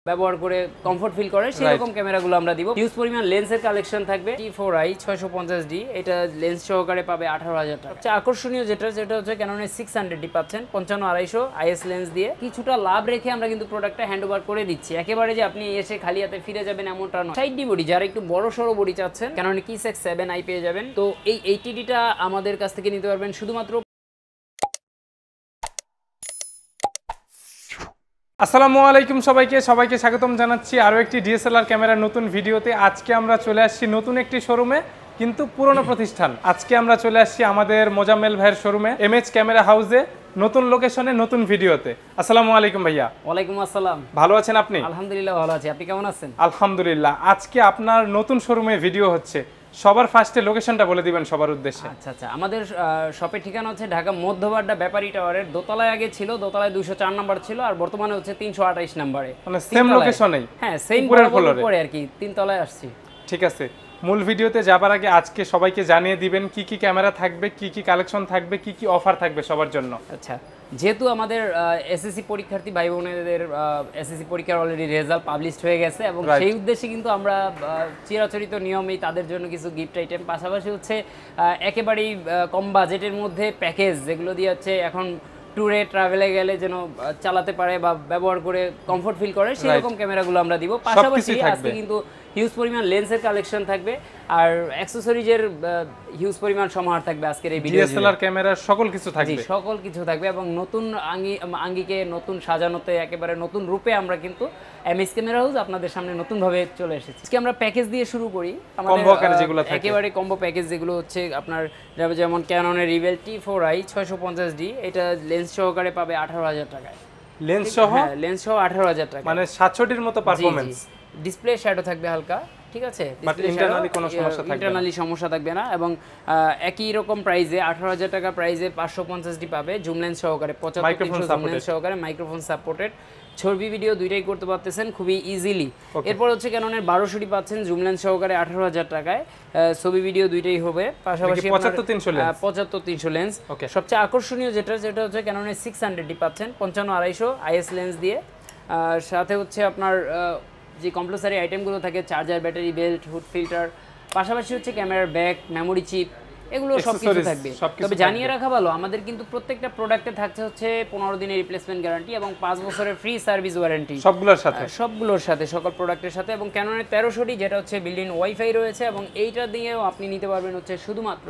ব্যবহার করে comfort feel করে সেই রকম ক্যামেরাগুলো আমরা দিব। হিউজ পরিমাণ লেন্সের কালেকশন থাকবে। T4i 650D এটা লেন্স সহকারে পাবে 18,000 টাকা। সবচেয়ে আকর্ষণীয় যেটা হচ্ছে ক্যাননের 600D পাচ্ছেন 55-250 IS লেন্স দিয়ে। কিছুটা লাভ রেখে আমরা কিন্তু প্রোডাক্টটা হ্যান্ডওভার করে দিচ্ছি। একেবারে যে আপনি এসে খালি হাতে ফিরে যাবেন এমনটা নয়। 60D বডি যারা একটু বড় সড়ো বডি চাচ্ছেন ক্যাননের Kisex 7i পেয়ে যাবেন। তো এই 80Dটা আমাদের কাছ থেকে নিতে পারবেন শুধুমাত্র। আসসালামু আলাইকুম সবাইকে স্বাগতম জানাচ্ছি আরও একটি ডিএসএলআর ক্যামেরার নতুন ভিডিওতে। আজকে আমরা চলে আসছি নতুন একটি শোরুমে, কিন্তু পুরনো প্রতিষ্ঠান। আজকে আমরা চলে আসছি আমাদের মোজাম্মেল ভাইয়ের শোরুমে, এমএচ ক্যামেরা হাউসে, নতুন লোকেশনে নতুন ভিডিওতে। আসসালামু আলাইকুম ভাইয়া। ওয়ালাইকুম আসসালাম। ভালো আছেন আপনি? আলহামদুলিল্লাহ ভালো আছি, আপনি কেমন আছেন? আলহামদুলিল্লাহ। আজকে আপনার নতুন শোরুমে ভিডিও হচ্ছে, সবার ফার্স্টে লোকেশনটা বলে দিবেন সবার উদ্দেশ্যে। আচ্ছা, আমাদের শপের ঠিকানা হচ্ছে ঢাকা মধ্যবাড্ডা ব্যাপারী টাওয়ারের দোতলায়। আগে ছিল দোতলায় 204 নাম্বার ছিল, আর বর্তমানে হচ্ছে 328 নম্বরে। মানে সেম লোকেশনেই? হ্যাঁ, সেম ফ্লোরে আর কি, 3 তলায় আসছি। ঠিক আছে, মূল ভিডিওতে যাবার আগে আজকে সবাইকে জানিয়ে দিবেন কি কি ক্যামেরা থাকবে, কি কি কালেকশন থাকবে, কি কি অফার থাকবে সবার জন্য। আচ্ছা, যেহেতু আমাদের এসএসসি পরীক্ষার্থী ভাই বোনেদের এসএসসি পরীক্ষার অলরেডি রেজাল্ট পাবলিশড হয়ে গেছে, এবং সেই উদ্দেশ্যে কিন্তু আমরা চিরাচরিত নিয়মেই তাদের জন্য কিছু গিফট আইটেম, পাশাপাশি হচ্ছে একেবারেই কম বাজেটের মধ্যে প্যাকেজ, যেগুলো দিয়ে হচ্ছে এখন ট্যুরে ট্রাভেলে গেলে যেন চালাতে পারে বা ব্যবহার করে কমফোর্ট ফিল করে সেই রকম ক্যামেরাগুলো আমরা দিব। পাশাপাশি আজকে কিন্তু হিউজ পরিমাণ লেন্সের কালেকশন থাকবে, আর অ্যাকসেসরিজের হিউজ পরিমাণ সমাহার থাকবে আজকের এই ভিডিও। ডিএসএলআর ক্যামেরার সকল কিছু থাকবে। সকল কিছু থাকবে, এবং নতুন আঙ্গিকে নতুন সাজানোতে একেবারে নতুন রূপে আমরা কিন্তু এমএস ক্যামেরা হাউস আপনাদের সামনে নতুন ভাবে চলে এসেছি। আজকে আমরা প্যাকেজ দিয়ে শুরু করি। আমাদের একেবারে কম্বো প্যাকেজ যেগুলো হচ্ছে আপনার, যেমন ক্যাননের রিভেল T4i 650D এটা লেন্স সহকারে পাবে 18,000 টাকায়। লেন্স সহ? হ্যাঁ, লেন্স সহ 18,000 টাকা। মানে 700Dর মতো পারফরম্যান্স। ডিসপ্লে শ্যাডো থাকবে হালকা, ঠিক আছে? ইন্টারনালি সমস্যা থাকবে না, এবং একই রকম প্রাইসে 18,000 টাকা প্রাইসে 550D পাবে জুম লেন্স সহকারে, 75-300 জুম লেন্স সহকারে, মাইক্রোফোন সাপোর্টেড, ছবি ভিডিও দুইটাই করতে পারতেছেন খুবই ইজিলি। এরপর হচ্ছে ক্যাননের 1200D পাচ্ছেন জুম লেন্স সহকারে 18,000 টাকায়, ছবি ভিডিও দুইটাই হবে। পাশাপাশি 75-300 লেন্স। সবচেয়ে আকর্ষণীয় যেটা হচ্ছে ক্যাননের 600D পাচ্ছেন 55-250 IS লেন্স দিয়ে, সাথে হচ্ছে আপনার যে কম্পালসারি আইটেমগুলো থাকে, charger, battery, belt, hood filter, পাশাপাশি হচ্ছে ক্যামেরার ব্যাক, মেমোরি চিপ, এগুলো সবকিছু থাকবে। তবে জানিয়ে রাখা ভালো, আমাদের কিন্তু প্রত্যেকটা প্রোডাক্টে থাকছে হচ্ছে 15 দিনের রিপ্লেসমেন্ট গ্যারান্টি এবং 5 বছরের ফ্রি সার্ভিস ওয়ারেন্টি সবগুলোর সাথে, সকল প্রোডাক্টের সাথে। এবং ক্যাননের 1300D যেটা হচ্ছে বিল্ডিং ওয়াইফাই রয়েছে, এবং এইটা দিয়েও আপনি নিতে পারবেন হচ্ছে শুধুমাত্র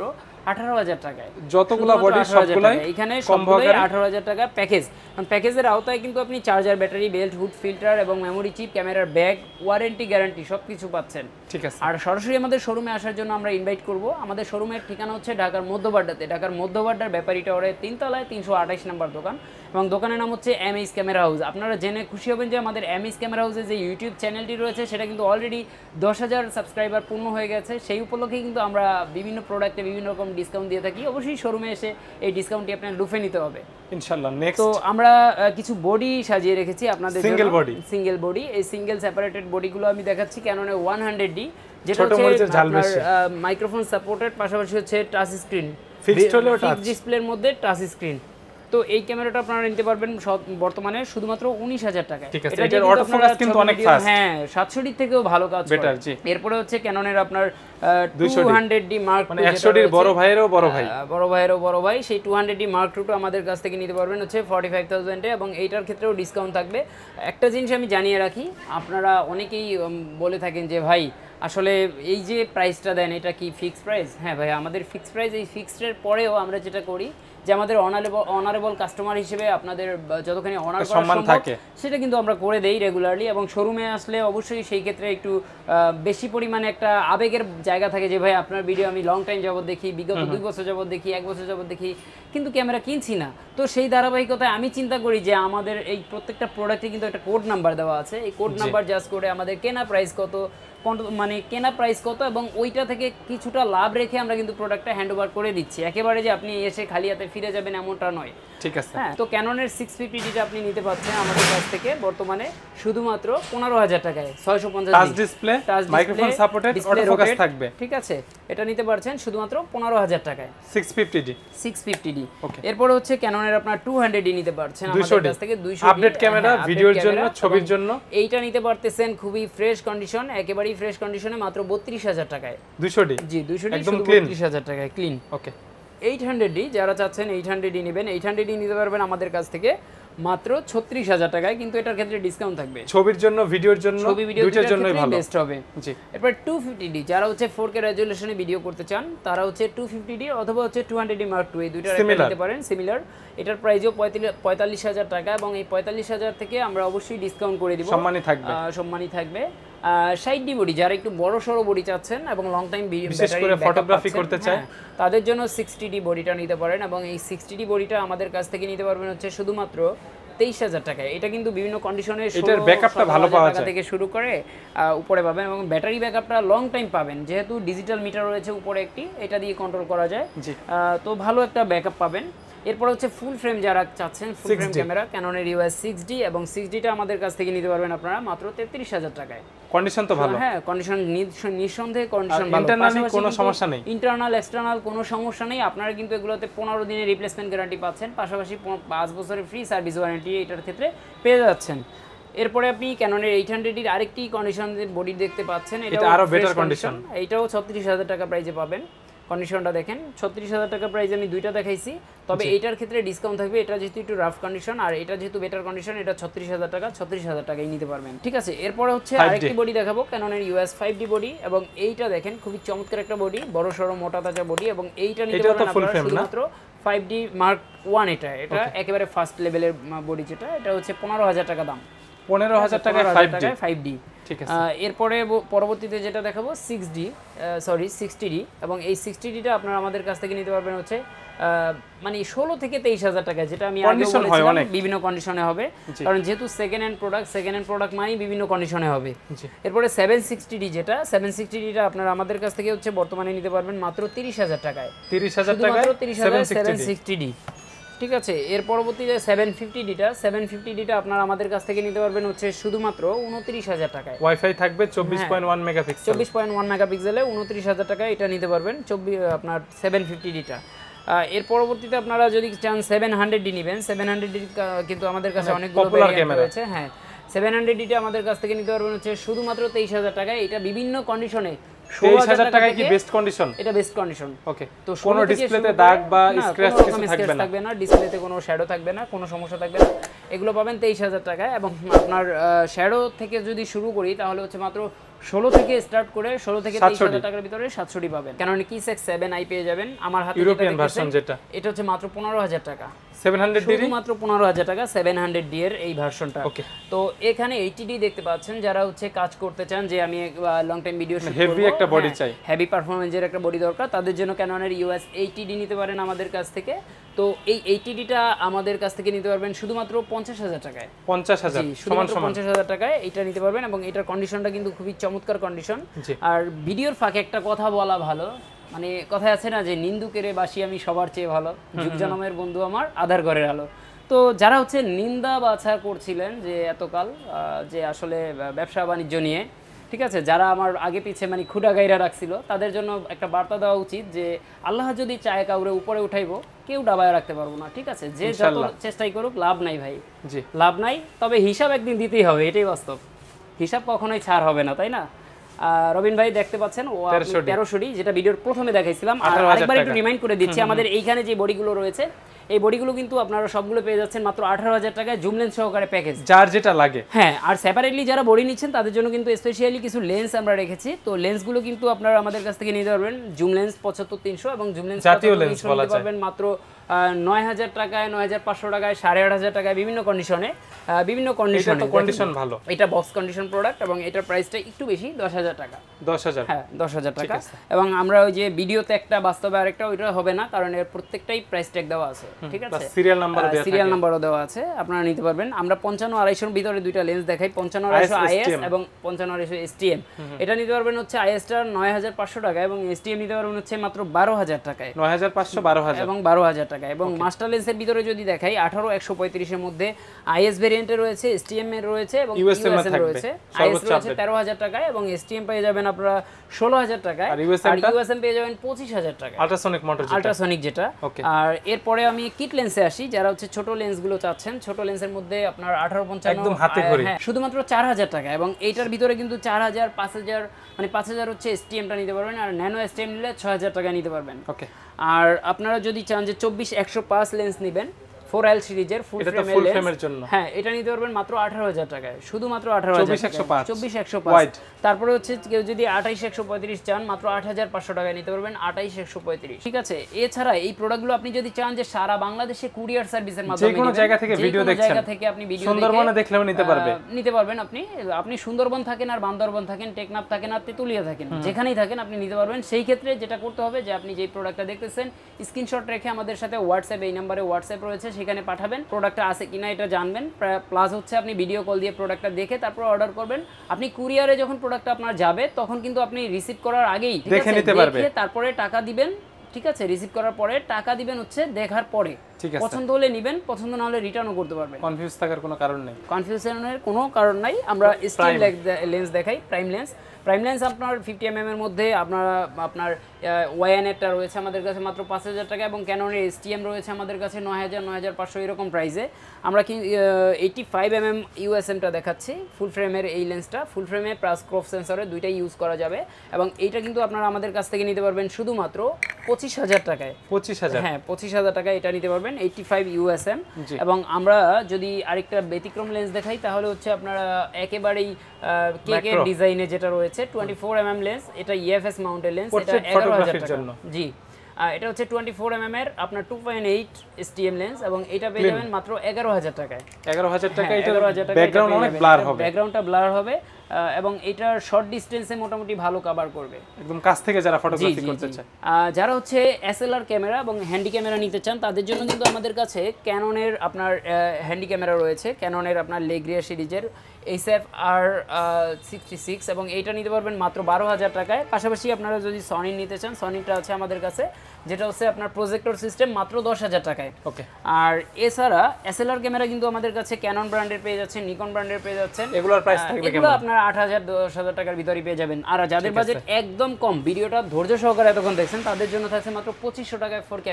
18,000 টাকায়। যতগুলো বডি সবগুলাই এখানে সবগুলাই 18,000 টাকা প্যাকেজ। কারণ প্যাকেজের আওতায় কিন্তু আপনি charger, battery, belt, hood filter এবং মেমোরি চিপ, ক্যামেরার ব্যাগ, ওয়ারেন্টি গ্যারান্টি সবকিছু পাচ্ছেন। ঠিক আছে। আর সরাসরি আমাদের শোরুমে আসার জন্য আমরা ইনভাইট করব। আমাদের শোরুমের ঠিকানা হচ্ছে ঢাকার মধ্যবাড্ডাতে, ঢাকার মধ্যবাড্ডার ব্যাপারী টাওয়ারের 3 তলায় 328 নম্বর দোকান, এবং দোকানের নাম হচ্ছে এমএস ক্যামেরা হাউস। আপনারা জেনে খুশি হবেন যে আমাদের এমএস ক্যামেরা হাউসের যে ইউটিউব চ্যানেলটি রয়েছে সেটা কিন্তু অলরেডি 10,000 সাবস্ক্রাইবার পূর্ণ হয়ে গেছে। সেই উপলক্ষে কিন্তু আমরা বিভিন্ন প্রোডাক্টে বিভিন্ন রকম ডিসকাউন্ট দিয়ে থাকি। অবশ্যই শোরুমে এসে এই ডিসকাউন্টটি আপনার লুফে নিতে হবে ইনশাআল্লাহ। নেক্সট তো আমরা কিছু বডি সাজিয়ে রেখেছি আপনাদের জন্য, সিঙ্গেল বডি। এই সিঙ্গেল সেপারেটেড বডিগুলো আমি দেখাচ্ছি ক্যাননের 100D, যেটা হচ্ছে আপনার মাইক্রোফোন সাপোর্টেড, পাশাপাশি হচ্ছে টাচ স্ক্রিন, ফিক্সড ডিসপ্লের মধ্যে টাচ স্ক্রিন। তো এই ক্যামেরাটা আপনারা নিতে পারবেন বর্তমানে শুধুমাত্র 19,000 টাকায়। এটার অটো ফোকাস কিন্তু অনেক ফাস্ট। হ্যাঁ, 700D থেকেও ভালো কাজ করে। এরপরে হচ্ছে ক্যাননের আপনার 200D মার্ক, মানে 100D বড় ভাইয়েরও বড় ভাই, সেই 200D মার্ক 2 আমাদের কাছ থেকে নিতে পারবেন হচ্ছে 45,000 এ, এবং এইটার ক্ষেত্রেও ডিসকাউন্ট থাকবে। একটা জিনিস আমি জানিয়ে রাখি, আপনারা অনেকেই বলে থাকেন যে ভাই আসলে এই যে প্রাইসটা দেন এটা কি ফিক্সড প্রাইস? হ্যাঁ ভাই, আমাদের ফিক্সড প্রাইস। এই ফিক্সডের পরেও আমরা যেটা করি যে আমাদের অনারেবল কাস্টমার হিসেবে আপনাদের যতখানি অনার করা সম্ভব সেটা কিন্তু আমরা করে দেই রেগুলারলি। এবং শোরুমে আসলে অবশ্যই সেই ক্ষেত্রে একটু বেশি পরিমাণে একটা আবেগের জায়গা থাকে যে ভাই আপনার ভিডিও আমি লং টাইম যাবত দেখি, বিগত 2 বছর যাবত দেখি, 1 বছর যাবত দেখি, কিন্তু ক্যামেরা কিনছি না। তো সেই ধারাবাহিকতায় আমি চিন্তা করি যে আমাদের এই প্রত্যেকটা প্রোডাক্টে কিন্তু একটা কোড নাম্বার দেওয়া আছে। এই কোড নাম্বার জাস্ট করে আমাদের কেনা প্রাইস কত, মানে কেনা প্রাইস কত, এবং ওইটা থেকে কিছুটা লাভ রেখে আমরা কিন্তু প্রোডাক্টটা হ্যান্ডওভার করে দিচ্ছি। একেবারে যে আপনি এসে খালি হাতে ফিরে যাবেন এমনটা নয়। ঠিক আছে। হ্যাঁ, তো ক্যাননের 650 টা আপনি নিতে পাচ্ছেন আমাদের কাছ থেকে বর্তমানে শুধুমাত্র 15000 টাকায় 650 touch display, microphone supported, autofocus থাকবে। ঠিক আছে, এটা নিতে পারছেন শুধুমাত্র 15000 টাকায় 650D। এরপর হচ্ছে ক্যাননের আপনার 200D নিতে পারছেন আমাদের কাছ থেকে 200D আপডেট ক্যামেরা, ভিডিওর জন্য, ছবির জন্য। এইটা নিতে পারতেছেন খুবই ফ্রেশ কন্ডিশন, একেবারেই ফ্রেশ কন্ডিশনে মাত্র 32000 টাকায় 200D। জি 200D একদম 32000 টাকায় ক্লিন। ওকে। 800D যারা চাচ্ছেন 800D নেবেন, 800D নিতে পারবেন আমাদের কাছ থেকে মাত্র 36000 টাকায়, কিন্তু এটার ক্ষেত্রে ডিসকাউন্ট থাকবে। ছবির জন্য, ভিডিওর জন্য, দুইটার জন্যই ভালো, বেস্ট হবে। জি। এরপর 250D যারা হচ্ছে 4K রেজোলিউশনে ভিডিও করতে চান তারা হচ্ছে 250D অথবা হচ্ছে 200D Mark II এই দুইটার একটা নিতে পারেন, সিমিলার। এটার প্রাইসও 45000 টাকা, এবং এই 45000 থেকে আমরা অবশ্যই ডিসকাউন্ট করে দিব, সম্মানই থাকবে। 60D বডি যারা একটু বড় সরো বডি চাচ্ছেন এবং লং টাইম বিশেষ করে ফটোগ্রাফি করতে চায় তাদের জন্য 60D বডিটা নিতে পারেন, এবং এই 60D বডিটা আমাদের কাছ থেকে নিতে পারবেন হচ্ছে শুধুমাত্র 23000 টাকায়। এটা কিন্তু বিভিন্ন কন্ডিশনে এটার ব্যাকআপটা ভালো পাওয়া যায় থেকে শুরু করে উপরে পাবেন, এবং ব্যাটারি ব্যাকআপটা লং টাইম পাবেন, যেহেতু ডিজিটাল মিটার রয়েছে উপরে একটি, এটা দিয়ে কন্ট্রোল করা যায়, তো ভালো একটা ব্যাকআপ পাবেন। এরপর হচ্ছে ফুল ফ্রেম যারা চাচ্ছেন, ফুল ফ্রেম ক্যামেরা ক্যাননের EOS 6D, এবং 6Dটা আমাদের কাছ থেকে নিতে পারবেন আপনারা মাত্র 33000 টাকায়। কন্ডিশন তো ভালো। হ্যাঁ, কন্ডিশন নিঃসন্দেহে কন্ডিশন ভালো, ইন্টারনালি কোনো সমস্যা নেই, ইন্টারনাল এক্সটারনাল কোনো সমস্যা নেই। আপনারা কিন্তু এগুলোতে 15 দিনের রিপ্লেসমেন্ট গ্যারান্টি পাচ্ছেন, পাশাপাশি 5 বছরের ফ্রি সার্ভিস ওয়ারেন্টি এটার ক্ষেত্রে পেয়ে যাচ্ছেন। এরপরে আপনি ক্যাননের 800D এর আরেকটি কন্ডিশনের বডি দেখতে পাচ্ছেন, এটা আরো বেটার কন্ডিশন, এটাও 36000 টাকা প্রাইসে পাবেন। কন্ডিশনটা দেখেন, 36000 টাকা প্রাইসে আমি দুইটা দেখাইছি, তবে এইটার ক্ষেত্রে ডিসকাউন্ট থাকবে। এটা যেহেতু একটু রাফ কন্ডিশন আর এটা যেহেতু বেটার কন্ডিশন, এটা 36000 টাকায় নিতে পারবেন। ঠিক আছে, এরপরে হচ্ছে আরেকটি বডি দেখাবো ক্যাননের EOS 5D বডি, এবং এইটা দেখেন খুবই চমৎকার একটা বডি, বড় সরো মোটা তাজা বডি, এবং এইটা নিতে পারবেন আপনারা শুধুমাত্র 5D Mark I। এটা একেবারে ফার্স্ট লেভেলের বডি, যেটা এটা হচ্ছে 15000 টাকা দাম, 15000 টাকায় 5D। ঠিক আছে, এরপরে পরবর্তীতে যেটা দেখাবো 60D, এবং এই 60Dটা আপনারা আমাদের কাছ থেকে নিতে পারবেন হচ্ছে মানে 16 থেকে 23000 টাকা, যেটা আমি আগে বলেছিলাম বিভিন্ন কন্ডিশনে হবে, কারণ যেহেতু সেকেন্ড হ্যান্ড প্রোডাক্ট মানে বিভিন্ন কন্ডিশনে হবে। এরপরে 760D যেটা 760Dটা আপনারা আমাদের কাছ থেকে হচ্ছে বর্তমানে নিতে পারবেন মাত্র 30000 টাকায়, 30000 টাকায় 760D। ঠিক আছে, এর পরবর্তীতে 750Dটা আপনারা আমাদের কাছ থেকে নিতে পারবেন হচ্ছে শুধুমাত্র 29000 টাকায়। ওয়াইফাই থাকবে 24.1 মেগাপিক্সেল, 24.1 মেগাপিক্সেলে 29000 টাকায় এটা নিতে পারবেন আপনার 750Dটা। এর পরবর্তীতে আপনারা যদি চান 700D নেবেন, 700D কিন্তু আমাদের কাছে অনেকগুলো ভেরিয়েন্ট রয়েছে। হ্যাঁ, 700Dটা আমাদের কাছ থেকে নিতে পারবেন হচ্ছে শুধুমাত্র 23000 টাকায়। এটা বিভিন্ন কন্ডিশনে 23000 টাকায় কি বেস্ট কন্ডিশন? এটা বেস্ট কন্ডিশন। ওকে, তো কোনো ডিসপ্লেতে দাগ বা স্ক্র্যাচ কিছু থাকবে না, ডিসপ্লেতে কোনো শ্যাডো থাকবে না, কোনো সমস্যা থাকবে না, এগুলো পাবেন 23000 টাকায়। এবং আপনার শ্যাডো থেকে যদি শুরু করি তাহলে হচ্ছে মাত্র 16 থেকে স্টার্ট করে 16 থেকে 23000 টাকার ভিতরে 700D পাবেন। কারণ Keysec 7i পেয়ে যাবেন আমার হাতে, ইউরোপিয়ান ভার্সন যেটা, এটা হচ্ছে মাত্র 15000 টাকা। 700D মাত্র 15000 টাকা 700D এর এই ভার্সনটা। তো এখানে 80D দেখতে পাচ্ছেন, যারা হচ্ছে কাজ করতে চান যে আমি লং টাইম ভিডিও শুট করব, হেভি একটা বডি চাই, হেভি পারফরম্যান্সের একটা বডি দরকার, তাদের জন্য ক্যাননের EOS 80D নিতে পারেন আমাদের কাছ থেকে। তো এই 80Dটা আমাদের কাছ থেকে নিতে পারবেন শুধুমাত্র 50000 টাকায়। 50000 শুধুমাত্র 50000 টাকায় এটা নিতে পারবেন, এবং এটার কন্ডিশনটা কিন্তু খুবই চমৎকার কন্ডিশন। আর ভিডিওর ফাঁকে একটা কথা বলা ভালো, মানে কথায় আছে না যে নিন্দুকেরে বাসি আমি সবার চেয়ে ভালো, যুগ জনমের বন্ধু আমার আধার ঘরের আলো। তো যারা হচ্ছে নিন্দা বাছা করছিলেন যে এতকাল যে আসলে ব্যবসা বাণিজ্য নিয়ে, ঠিক আছে, যারা আমার আগে পিছে মানে খুঁড়া গাইরা রাখছিল, তাদের জন্য একটা বার্তা দেওয়া উচিত যে আল্লাহ যদি চায় কাউরে উপরে উঠাইবো, কেউ ডাবায় রাখতে পারবো না। ঠিক আছে, যে যত চেষ্টাই করুক লাভ নাই ভাই, লাভ নাই। তবে হিসাব একদিন দিতেই হবে, এটাই বাস্তব, হিসাব কখনোই ছাড় হবে না, তাই না? রবিন ভাই দেখতে পাচ্ছেন 1300D, যেটা ভিডিওর প্রথমে দেখাইছিলাম। আর আরেকবার একটু রিমাইন্ড করে দিচ্ছি, আমাদের এইখানে যে বডিগুলো রয়েছে এই বডিগুলো কিন্তু আপনারা সবগুলো পেয়ে যাচ্ছেন মাত্র 18000 টাকায় জুম লেন্স সহকারে প্যাকেজ, যার যেটা লাগে। হ্যাঁ, আর সেপারেটলি যারা বডি নিচ্ছেন তাদের জন্য কিন্তু স্পেশালি কিছু লেন্স আমরা রেখেছি। তো লেন্সগুলো কিন্তু আপনারা আমাদের কাছ থেকে নিতে পারবেন জুম লেন্স 75300 এবং জুম লেন্স জাতীয় লেন্স বলা যায় পাবেন মাত্র 9000 টাকায়, 9500 টাকায়, 8500 টাকায়, বিভিন্ন কন্ডিশনে। কন্ডিশন ভালো। এটা বক্স কন্ডিশন প্রোডাক্ট, এবং এটার প্রাইসটা একটু বেশি, 10000 টাকা। 10000, হ্যাঁ 10000 টাকা। এবং আমরা ওই যে ভিডিওতে একটা বাস্তবে আরেকটা, ওইটা হবে না, কারণ এর প্রত্যেকটাই প্রাইস ট্যাগ দেওয়া আছে। ঠিক আছে, সিরিয়াল নাম্বারও দেওয়া আছে, আপনারা নিতে পারবেন। আমরা 55-250 এর ভিতরে দুইটা লেন্স দেখাই, 55-250 IS এবং 55-250 STM। এটা নিতে পারবেন হচ্ছে IS টা 9500 টাকা, এবং STM নিতে পারবেন হচ্ছে মাত্র 12000 টাকায়। 9500 12000 এবং 12000 টাকা। টাকা। এবং মাস্টার লেন্সের ভিতরে যদি দেখাই 18-135 এর মধ্যে আইএস ভেরিয়েন্টে রয়েছে, এসটিএম এর রয়েছে এবং ইউএসএম রয়েছে। আইএস রয়েছে 13,000 টাকায় এবং এসটিএম পেয়ে যাবেন আপনারা 16,000 টাকায়, আর ইউএসএম পেয়ে যাবেন 25,000 টাকায়, আল্ট্রাসনিক মোটর আল্ট্রাসনিক যেটা। আর এরপরে আমি কিট লেন্সে আসি, যারা হচ্ছে ছোট লেন্সগুলো চাচ্ছেন, ছোট লেন্সের মধ্যে আপনার 18-55 একদম হাতে খড়ি, হ্যাঁ, শুধুমাত্র 4,000 টাকা। এবং এইটার ভিতরে কিন্তু 4,000, 5,000 মানে 5,000 হচ্ছে এসটিএমটা নিতে পারবেন, আর ন্যানো এসটিএম নিলে 6,000 টাকা নিতে পারবেন। ওকে। আর আপনারা যদি চান যে 24-105 লেন্স নেবেন 4L সিরিজের ফুল ফ্রেমের জন্য, হ্যাঁ, এটা নিতে পারবেন মাত্র 18,000 টাকায়, শুধুমাত্র 18,000 টাকা। 24-105। তারপরে হচ্ছে কেউ যদি 28-135 চান মাত্র 8,500 টাকায় নিতে পারবেন 28-135। ঠিক আছে। এছাড়া এই প্রোডাক্টগুলো আপনি যদি চান যে সারা বাংলাদেশে কুরিয়ার সার্ভিসের মাধ্যমে যে কোনো জায়গা থেকে ভিডিও দেখছেন, জায়গা থেকে আপনি ভিডিও সুন্দরবনে দেখলেও নিতে পারবেন। আপনি সুন্দরবন থাকেন আর বান্দরবন থাকেন, টেকনাফ থাকেন আর তেতুলিয়া থাকেন, যেখানেই থাকেন আপনি নিতে পারবেন। সেই ক্ষেত্রে যেটা করতে হবে যে আপনি যে প্রোডাক্টটা দেখতেছেন স্ক্রিনশট রেখে আমাদের সাথে হোয়াটসঅ্যাপ, এই নম্বরে হোয়াটসঅ্যাপ রয়েছে, সেখানে পাঠাবেন, প্রোডাক্টটা আছে কিনা এটা জানবেন, প্লাস হচ্ছে আপনি ভিডিও কল দিয়ে প্রোডাক্টটা দেখে তারপর অর্ডার করবেন। আপনি কুরিয়ারে যখন প্রোডাক্টটা আপনার যাবে তখন কিন্তু আপনি রিসিভ করার আগেই দেখে নিতে পারবেন, তারপরে টাকা দিবেন। ঠিক আছে। রিসিভ করার পরে টাকা দিবেন হচ্ছে দেখার পরে। পছন্দ হলে নেবেন, পছন্দ না হলে রিটার্নও করতে পারবেন। কনফিউজ থাকার কোনো কারণ নেই, কনফিউশনের কোনো কারণ নাই। আমরা স্টিল লেন্স দেখাই, প্রাইম লেন্স আপনার 50mm এর মধ্যে আপনার ওয়াইএনএরটা রয়েছে আমাদের কাছে মাত্র 5,000 টাকা এবং ক্যাননের এসটিএম রয়েছে আমাদের কাছে 9,000, 9,500 এরকম প্রাইসে। আমরা কি 85mm ইউএসএমটা দেখাচ্ছি, ফুল ফ্রেমের এই লেন্সটা, ফুল ফ্রেমে প্লাস ক্রপ সেন্সরে দুইটাই ইউজ করা যাবে এবং এইটা কিন্তু আপনারা আমাদের কাছ থেকে নিতে পারবেন শুধুমাত্র 25,000 টাকায়। 25,000, হ্যাঁ 25,000 টাকায় এটা নিতে পারবেন 85 ইউএসএম। এবং আমরা যদি আরেকটা ব্যতিক্রম লেন্স দেখাই তাহলে হচ্ছে আপনারা একেবারেই কেকের ডিজাইনে যেটা রয়েছে 24mm লেন্স, এটা ইএফএস মাউন্টেড লেন্স, এটা 11,000 টাকা। জি, এটা হচ্ছে 24mm এর আপনার 2.8 এসটিএম লেন্স এবং এটা পেয়ে যাবেন মাত্র 11,000 টাকায়। 11,000 টাকা। এটা ব্যাকগ্রাউন্ড অনেক ব্লার হবে, ব্যাকগ্রাউন্ডটা ব্লার হবে এবং এটা শর্ট ডিসটেন্সে মোটামুটি ভালো কভার করবে, একদম কাছ থেকে যারা ফটোগ্রাফি করতে চায়। যারা হচ্ছে এসএলআর ক্যামেরা এবং হ্যান্ডি ক্যামেরা নিতে চান তাদের জন্য কিন্তু আমাদের কাছে ক্যাননের আপনার হ্যান্ডি ক্যামেরা রয়েছে, ক্যাননের আপনার লেগ্রিয়া সিরিজের HF-R66 এবং এইটা নিতে পারবেন মাত্র 12,000 টাকায়। পাশাপাশি আপনারা যদি সনি নিতে চান, সনিটা আছে আমাদের কাছে, যেটা হচ্ছে আপনার প্রজেক্টর সিস্টেম, মাত্র 10,000 টাকায়। ওকে। আর এছাড়া এসএলআর ক্যামেরা কিন্তু আমাদের কাছে ক্যানন ব্র্যান্ডের পেয়ে যাচ্ছেন, নিকন ব্র্যান্ডের পেয়ে যাচ্ছেন। এগুলোর প্রাইস থাকবে কেমন? এগুলো আপনারা 8,000, 10,000 টাকার ভিতরে পেয়ে যাবেন। আর যাদের বাজেট একদম কম, ভিডিওটা ধৈর্য সহকারে এতক্ষণ দেখছেন, তাদের জন্য থাকছে মাত্র 2,500 টাকায় 4K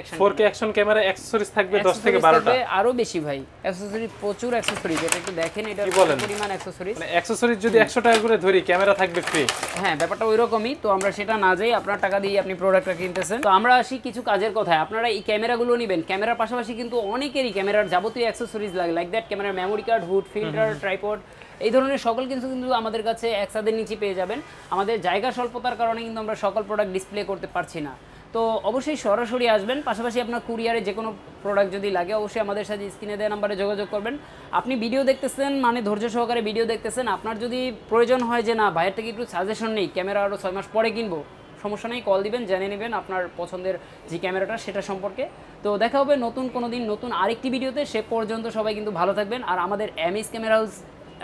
অ্যাকশন ক্যামেরা। অ্যাকসেসরিজ থাকবে 10 থেকে 12টা, আরো বেশি ভাই। অ্যাকসেসরিজ প্রচুর অ্যাকসেসরিজ, এটা একটু দেখেন, এটা পরিমাণ অ্যাকসেসরিজ। মানে অ্যাকসেসরিজ যদি 100 টাকা করে ধরি, ক্যামেরা থাকবে ফ্রি। হ্যাঁ, ব্যাপারটা ওইরকমই। তো আমরা সেটা না যাই, আপনার টাকা দিয়ে আপনি প্রোডাক্টটা কিনতেছেন। তো আমরা আসি কিছু কাজের কথায়। আপনারা এই ক্যামেরাগুলো নেবেন, ক্যামেরার পাশাপাশি কিন্তু অনেকেরই ক্যামেরার যাবতীয় অ্যাকসেসরিজ লাগে, লাইক দ্যাট ক্যামেরার memory card, hood, filter, tripod, এই ধরনের সকল কিন্তু আমাদের কাছে এক ছাদের নিচে পেয়ে যাবেন। আমাদের জায়গা স্বল্পতার কারণে কিন্তু আমরা সকল প্রোডাক্ট ডিসপ্লে করতে পারছি না। তো অবশ্যই সরাসরি আসবেন। পাশাপাশি আপনার কুরিয়ারে যে কোনো প্রোডাক্ট যদি লাগে অবশ্যই আমাদের সাথে স্ক্রিনে দেওয়া নাম্বারে যোগাযোগ করবেন। আপনি ভিডিও দেখতেছেন মানে ধৈর্য সহকারে ভিডিও দেখতেছেন, আপনার যদি প্রয়োজন হয় যে না ভাইয়ের থেকে একটু সাজেশন নেই, ক্যামেরা আরও 6 মাস পরে কিনবো, সমস্যা নেই, কল দিবেন, জেনে নেবেন আপনার পছন্দের যে ক্যামেরাটা সেটা সম্পর্কে। তো দেখা হবে নতুন কোনো দিন নতুন আরেকটি ভিডিওতে। সে পর্যন্ত সবাই কিন্তু ভালো থাকবেন। আর আমাদের এমএস ক্যামেরা হাউস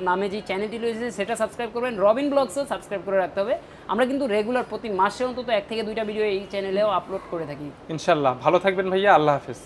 নামে যে চ্যানেলটি রয়েছে সেটা সাবস্ক্রাইব করবেন, রবিন ব্লগসও সাবস্ক্রাইব করে রাখতে হবে। আমরা কিন্তু রেগুলার প্রতি মাসে অন্তত 1 থেকে 2টা ভিডিও এই চ্যানেলেও আপলোড করে থাকি। ইনশাআল্লাহ ভালো থাকবেন ভাইয়া, আল্লাহ হাফেজ।